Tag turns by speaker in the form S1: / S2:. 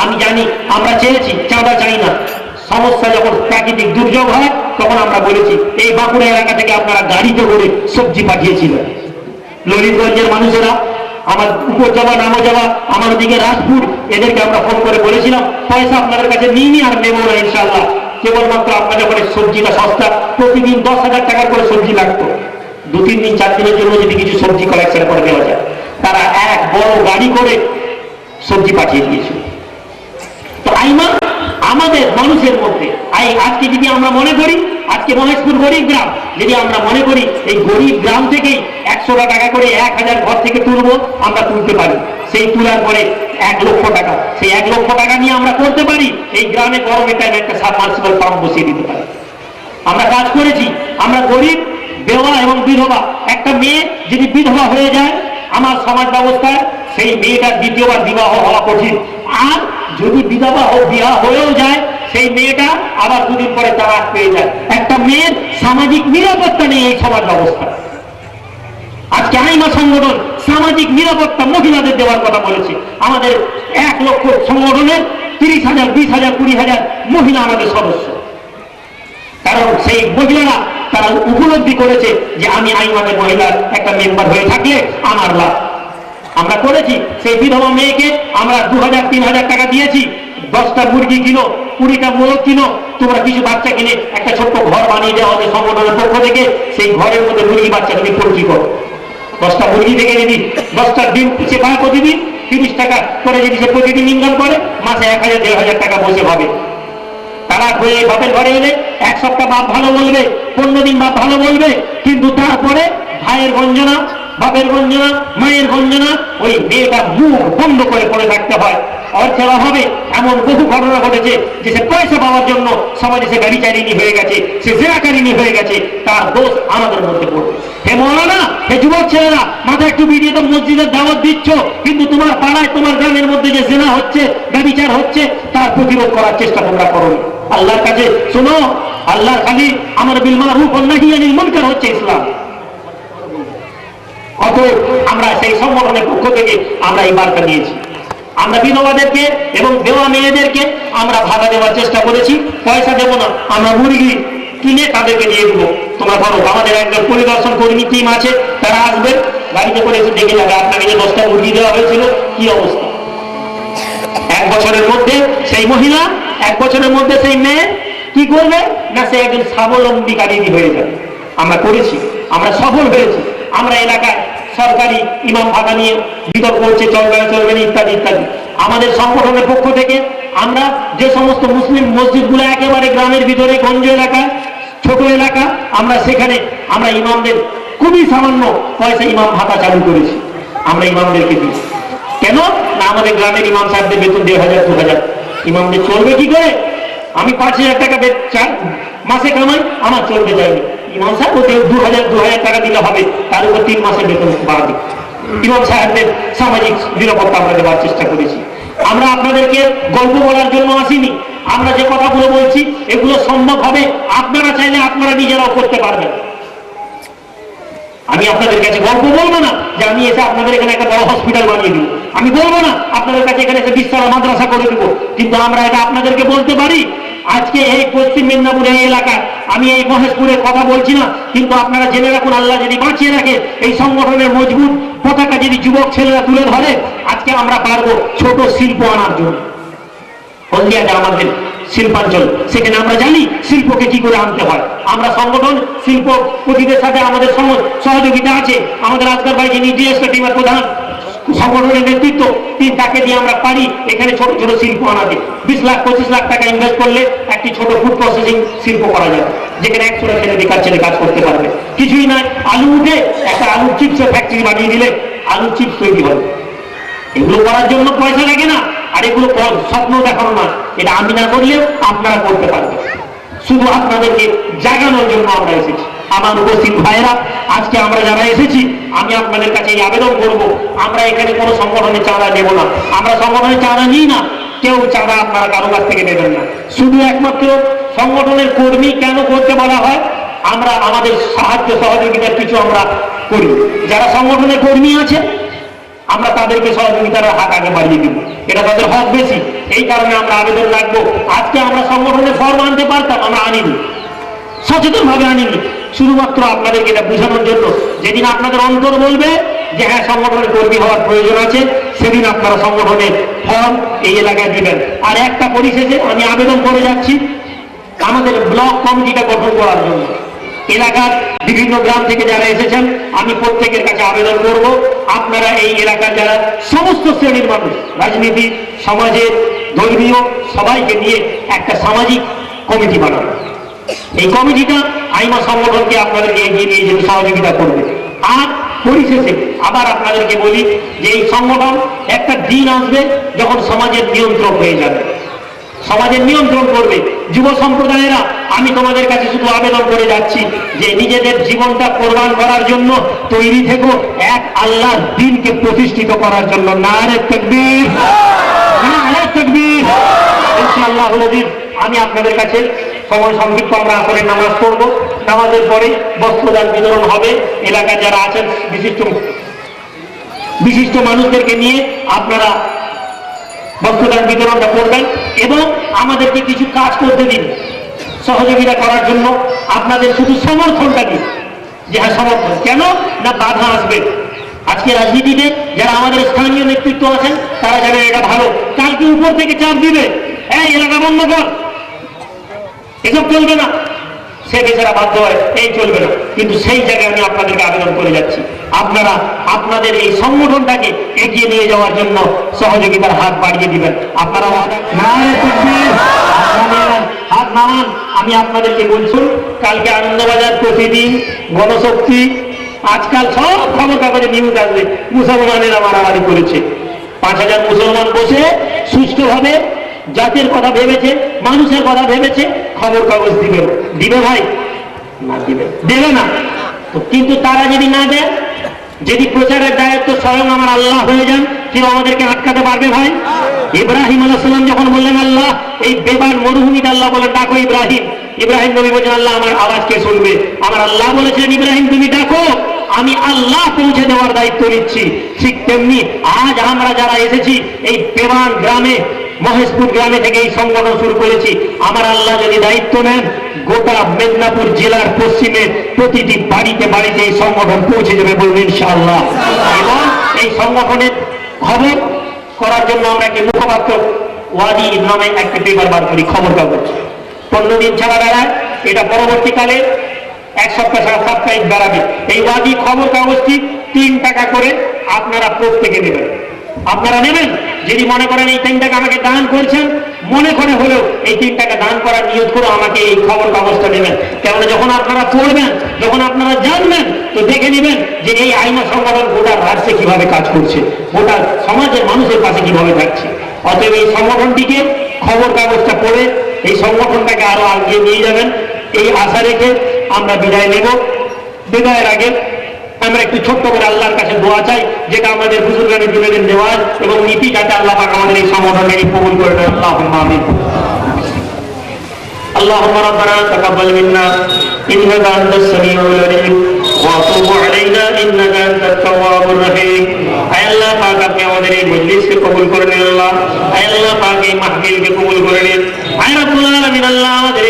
S1: আমি জানি আমরা চেয়েছি, চাঁদা চাই না। সমস্যা যখন প্রাকৃতিক দুর্যোগ হয় তখন আমরা বলেছি এই বাঁকুড়া এলাকা থেকে আপনারা গাড়িতে করে সবজি পাঠিয়েছিলেন। ললিতগঞ্জের মানুষেরা, আমার উপজেলা নামজেলা, আমার দিকে রাজপুর, এদেরকে আমরা ফোন করে বলেছিলাম পয়সা আপনাদের কাছে নিইনি আর নেবো না ইনশাল্লাহ, কেবলমাত্র আপনাদের ওখানে সবজিটা সস্তা, প্রতিদিন 10,000 টাকা করে সবজি লাগতো, 2-3 দিন 4 দিনের জন্য যদি কিছু সবজি কালেকশন করে দেওয়া যায়। তারা এক বড় গাড়ি করে সবজি পাঠিয়ে দিয়েছে। তো আইমা আমাদের মানুষের মধ্যে আজকে যদি আমরা মনে করি, আজকে মহেশপুর গরিব গ্রাম, যদি আমরা মনে করি এই গরিব গ্রাম থেকেই 100 টাকা করে 1000 ঘর থেকে তুলবো, আমরা তুলতে পারি। সেই তোলার পরে 1 লক্ষ টাকা, সেই 1 লক্ষ টাকা নিয়ে আমরা করতে পারি এই গ্রামে গরমের টাইমে একটা সাবমার্সিবল পাম্প বসিয়ে দিতে পারি। আমরা কাজ করেছি। আমরা গরিব, বেওয়া এবং বিধবা, একটা মেয়ে যদি বিধবা হয়ে যায় আমার সমাজ ব্যবস্থায় সেই মেয়েটার দ্বিতীয়বার বিবাহ হওয়া কঠিন। আর যদি বিধবা বিবাহ হয়েও যায় সেই মেয়েটা আবার 2 দিন পরে তালাক পেয়ে যায়। একটা মেয়ের সামাজিক নিরাপত্তা নেই এই সমাজ ব্যবস্থা। আজকে আইমা সংগঠন সামাজিক নিরাপত্তা মহিলাদের দেওয়ার কথা বলেছে। আমাদের 1 লক্ষ সংগঠনের 30,000, 20,000, 20,000 মহিলা আমাদের সদস্য। কারণ সেই মহিলারা তারা উপলব্ধি করেছে যে আমি আইমাদের মহিলার একটা মেম্বার হয়ে থাকলে আমার লাভ। আমরা করেছি। সেই বিধবা মেয়েকে আমরা 2,000, 3,000 টাকা দিয়েছি। 10টা মুরগি কিনো, 20টা মোরগ কিনো, তোমরা কিছু বাচ্চা কিনে একটা ছোট্ট ঘর বানিয়ে দেওয়া হবে সংগঠনের পক্ষ থেকে। সেই ঘরের মধ্যে মুরগি বাচ্চা তুমি পোল্ট্রি করো। 10টা মুরগি থেকে যদি 10টা ডিম সে পায় প্রতিদিন 30 টাকা করে, যদি সে প্রতিদিন ইনকাম করে মাসে 1,000, 1,500 টাকা বসে পাবে। তারা হয়ে বাপের ঘরে এলে 1 সপ্তাহ বাপ ভালো বলবে, 15 দিন বাপ ভালো বলবে, কিন্তু তারপরে ভাইয়ের গঞ্জনা, বাপের গঞ্জনা, মায়ের গঞ্জনা, ওই মেয়েটা মুখ বন্ধ করে পড়ে থাকতে হয়। অর্থের অভাবে এমন বহু ঘটনা ঘটেছে যে সে পয়সা পাওয়ার জন্য সমাজে সে ব্যভিচারিণী হয়ে গেছে, সে জেনাকারিণী হয়ে গেছে। তার দোষ আমাদের মধ্যে পড়বে। হে মৌলানা, হে যুবক ছেলেরা, মাথায় একটু বিয়ে তো মসজিদের দাওয়াত দিচ্ছ, কিন্তু তোমার পাড়ায় তোমার গ্রামের মধ্যে যে জেনা হচ্ছে, ব্যভিচার হচ্ছে, তার প্রতিরোধ করার চেষ্টা তোমরা করো। আল্লাহর কাছে শোনো, আল্লাহর খালি আমার বিল মারুফ ওয়ান নাহি আনিল মুনকার হচ্ছে ইসলাম। অতএব আমরা সেই সংগঠনের পক্ষ থেকে আমরা এই বার্তা নিয়েছি। আমরা বিধবাদেরকে এবং বেওয়া মেয়েদেরকে আমরা ভাড়া দেওয়ার চেষ্টা করেছি। পয়সা দেবো না, আমরা মুরগি কিনে তাদেরকে দিয়ে দেবো। তোমরা ধরো আমাদের একজন পরিদর্শন কর্মী টিম আছে, তারা আসবে, গাড়িতে করে এসে দেখে যাবে আপনাকে যে 10টা মুরগি দেওয়া হয়েছিল কি অবস্থা। 1 বছরের মধ্যে সেই মহিলা, 1 বছরের মধ্যে সেই মেয়ে কি করবে না, সে একজন স্বাবলম্বীকারী হয়ে যাবে। আমরা করেছি, আমরা সফল হয়েছি। আমরা এলাকায় সরকারি ইমাম ভাতা নিয়ে বিতর্ক হচ্ছে, চলবে না চলবে না ইত্যাদি ইত্যাদি। আমাদের সংগঠনের পক্ষ থেকে আমরা যে সমস্ত মুসলিম মসজিদগুলো একেবারে গ্রামের ভিতরে, গঞ্জ এলাকা, ছোট এলাকা, আমরা সেখানে আমরা ইমামদের খুবই সামান্য পয়সা ইমাম ভাতা চালু করেছি। আমরা ইমামদেরকে দিই। কেন না, আমাদের গ্রামের ইমাম সাহেবদের বেতন 1,500, 2,000। ইমামদের চলবে কি করে? আমি 5,000 টাকা মাসে কামাই, আমার চলবে যায়নি। ইমাম সাহেব ওতে 2,000 টাকা দিলে হবে, তার উপর 3 মাসের বেতন বাড়বে। ইমাম সাহেবদের সামাজিক নিরাপত্তা আমরা দেওয়ার চেষ্টা করেছি। আমরা আপনাদেরকে গল্প বলার জন্য আসিনি। আমরা যে কথাগুলো বলছি এগুলো সম্ভব হবে, আপনারা চাইলে আপনারা নিজেরাও করতে পারবেন। আমি আপনাদের কাছে গল্প বলবো না যে আমি এসে আপনাদের এখানে একটা বড় হসপিটাল বানিয়ে দিব, আমি বলবো না আপনাদের কাছে এখানে এসে বিশাল মাদ্রাসা করে দিব, কিন্তু আমরা এটা আপনাদেরকে বলতে পারি। আজকে এই পশ্চিম মেদিনীপুর এই এলাকায়, আমি এই মহেশপুরের কথা বলছি না, কিন্তু আপনারা জেনে রাখুন, আল্লাহ যদি বাঁচিয়ে রাখে, এই সংগঠনের মজবুত পতাকা যদি যুবক ছেলেরা তুলে ধরে, আজকে আমরা পারবো ছোট শিল্প আনার জন্য। হলদিয়াতে আমাদের শিল্পাঞ্চল, সেখানে আমরা জানি শিল্পকে কি করে আনতে হয়। আমরা সংগঠন শিল্পপতিদের সাথে আমাদের সহযোগিতা আছে। আমাদের আজকাল ভাই যিনি ডিএসকে টিমের প্রধান, সংগঠনের নেতৃত্ব, তাকে দিয়ে আমরা পারি এখানে ছোট ছোট শিল্প আনাতে। 20 লাখ 25 লাখ টাকা ইনভেস্ট করলে একটি ছোট ফুড প্রসেসিং শিল্প করা যাবে, যেখানে 100টা ছেলে বেকার ছেলে কাজ করতে পারবে। কিছুই নয়, আলু উঠে একটা আলুর চিপসের ফ্যাক্টরি বানিয়ে দিলে আলুর চিপস তৈরি হবে। এগুলো করার জন্য পয়সা লাগে না, আর এগুলো স্বপ্ন দেখানো না, এটা আমি না করলেও আপনারা করতে পারবেন। শুধু আপনাদেরকে জাগানোর জন্য আমরা এসেছি। আমার উপস্থিত ভাইয়েরা, আজকে আমরা যারা এসেছি, আমি আপনাদের কাছে এই আবেদন করব, আমরা এখানে কোনো সংগঠনের চাঁদা নেব না। আমরা সংগঠনের চাঁদা নিই না, কেউ চাঁদা আপনারা কারো কাছ থেকে নেবেন না। শুধু একমাত্র সংগঠনের কর্মী কেন করতে বলা হয়, আমরা আমাদের সাহায্য সহযোগিতার কিছু আমরা করি। যারা সংগঠনের কর্মী আছে আমরা তাদেরকে সহযোগিতার হাত আগে বাড়িয়ে দিব। এটা তাদের হক বেশি। এই কারণে আমরা আবেদন রাখবো। আজকে আমরা সংগঠনের ফর্ম আনতে পারতাম, আমরা আনিনি, সচেতন ভাবে আনিনি, শুধুমাত্র আপনাদেরকে এটা বোঝানোর জন্য। যেদিন আপনাদের অন্তর বলবে যে হ্যাঁ সংগঠনের কর্মী হওয়ার প্রয়োজন আছে, সেদিন আপনারা সংগঠনের ফর্ম এই এলাকায় দিবেন। আর একটা পরিশেষে আমি আবেদন করে যাচ্ছি আমাদের ব্লক কমিটিটা গঠন করার জন্য। এলাকার বিভিন্ন গ্রাম থেকে যারা এসেছেন, আমি প্রত্যেকের কাছে আবেদন করব, আপনারা এই এলাকার যারা সমস্ত শ্রেণীর মানুষ, রাজনীতি, সমাজের, ধর্মীয়, সবাইকে নিয়ে একটা সামাজিক কমিটি বানানো। এই কমিটিটা আইমা সংগঠনকে আপনাদেরকে এগিয়ে নিয়ে যেতে সহযোগিতা করবে। আর পরিশেষে আবার আপনাদেরকে বলি যে এই সংগঠন একটা দিন আসবে যখন সমাজের নিয়ন্ত্রণ হয়ে যাবে, সমাজের নিয়ন্ত্রণ করবে। যুব সম্প্রদায়েরা, আমি তোমাদের কাছে শুধু আবেদন করে যাচ্ছি যে নিজেদের জীবনটা কোরবান করার জন্য তৈরি থেকো, এক আল্লাহর দ্বীনকে প্রতিষ্ঠিত করার জন্য। নারে তাকবীর, নারে তাকবীর। ইনশাআল্লাহ আমি আপনাদের কাছে সময় সংক্ষিপ্ত, আমরা আসলে নামাজ পড়বো, নামাজের পরে বস্ত্রদান বিতরণ হবে। এলাকার যারা আছেন বিশিষ্ট মানুষদেরকে নিয়ে আপনারা বস্ত্রদান বিতরণটা করবেন এবং আমাদেরকে কিছু কাজ করতে দিন সহযোগিতা করার জন্য। আপনাদের শুধু সমর্থনটা দিন, যে হ্যাঁ সমর্থন কেন না বাধা আসবে। আজকে রাজনীতিতে যারা আমাদের স্থানীয় নেতৃত্ব আছেন তারা জানেন এটা ভালো, কালকে উপর থেকে চাপ দিবে, এই এলাকা বন্ধ কর, এসব চলবে না, সে বেচারা বাধ্য হয় এই চলবে না। কিন্তু সেই জায়গায় আমি আপনাদেরকে আবেদন করে যাচ্ছি, আপনারা আপনাদের এই সংগঠনটাকে এগিয়ে নিয়ে যাওয়ার জন্য সহযোগিতার হাত বাড়িয়ে দিবেন। আপনারা হাত নামান। আমি আপনাদেরকে বলছি, কালকে আনন্দবাজার, প্রতিদিন, গণশক্তি, আজকাল সব খবর কাগজে নিউজ আসবে মুসলমানেরা মারামারি করেছে। 5,000 মুসলমান বসে সুষ্ঠুভাবে জাতির কথা ভেবেছে, মানুষের কথা ভেবেছে, খবর কাগজ দিবে। দিবে ভাই? না দিবে, দেবে না। কিন্তু তারা যদি না দেয়, যদি প্রচারের দায়িত্ব স্বয়ং আমার আল্লাহ হয়ে যান, কেউ আমাদেরকে আটকাতে পারবে ভাই? ইব্রাহিম আলাইহিস সালাম যখন বললেন আল্লাহ এই বেবার মরুভূমিতে, আল্লাহ বলেন ডাকো ইব্রাহিম। ইব্রাহিম নবী বলেন আল্লাহ আমার আওয়াজ কে শুনবে? আমার আল্লাহ বলেছিলেন ইব্রাহিম তুমি ডাকো, আমি আল্লাহ পৌঁছে দেওয়ার দায়িত্ব নিচ্ছি। ঠিক তেমনি আজ আমরা যারা এসেছি এই বেবান গ্রামে, মহেশপুর গ্রামে থেকে এই সংগঠন শুরু করেছি, আমার আল্লাহ যদি দায়িত্ব নেন, গোটা মেদিনীপুর জেলার পশ্চিমে প্রতিটি বাড়িতে বাড়িতে এই সংগঠন পৌঁছে যাবে বলবেন ইনশাআল্লাহ। এবং এই সংগঠনের খবর করার জন্য আমরা একটি মুখপাত্র ওয়াদি নামে একটি পেপার বার করি, খবর কাগজ 15 দিন ছাড়া বেড়ায়। এটা পরবর্তীকালে 1 সপ্তাহ ছাড়া সাপ্তাহিক বেড়াবে। এই ওয়াদি খবর কাগজটি 3 টাকা করে আপনারা প্রত্যেকে নেবেন। আপনারা নেবেন, যদি মনে করেন এই 3 টাকা আমাকে দান করছেন, মনে করে হলেও এই 3 টাকা দান করার নিয়ত করে আমাকে এই খবর কাগজটা নেবেন। কেননা যখন আপনারা পড়বেন, যখন আপনারা জানবেন, তো দেখে নেবেন যে এই আইনা সংগঠন গোটা রাজ্যে কিভাবে কাজ করছে, গোটা সমাজের মানুষের কাছে কিভাবে থাকছে। অতএব এই সংগঠনটিকে খবর কাগজটা পড়ে এই সংগঠনটাকে আরো আগিয়ে নিয়ে যাবেন, এই আশা রেখে আমরা বিদায় নেব। বিদায়ের আগে আমরা একটু ছোট্ট করে আল্লাহর কাছে দোয়া চাই, যেটা আমাদের বুজুর্গানের দিনের দেওয়া এবং নীতি, যাতে আল্লাহ পাক আমাদের এই সংগঠনকে কবুল করে নেন। আল্লাহুম্মা আমিন। আল্লাহুম্মা রাব্বানা তাকাব্বাল মিন্না ইন্নাকা আনতাস সামিউল আলিম ওয়া তুব আলাইনা ইন্নাকা আনতাত তাওয়াবুর রহিম। আয় আল্লাহ পাক, আপনি আমাদের এই মজলিসকে কবুল করে নিন। আল্লাহ, আয় আল্লাহ পাক, এই মাহফিলকে কবুল করে নিন। আয় রব্বুল আলামিন, আল্লাহ আমাদের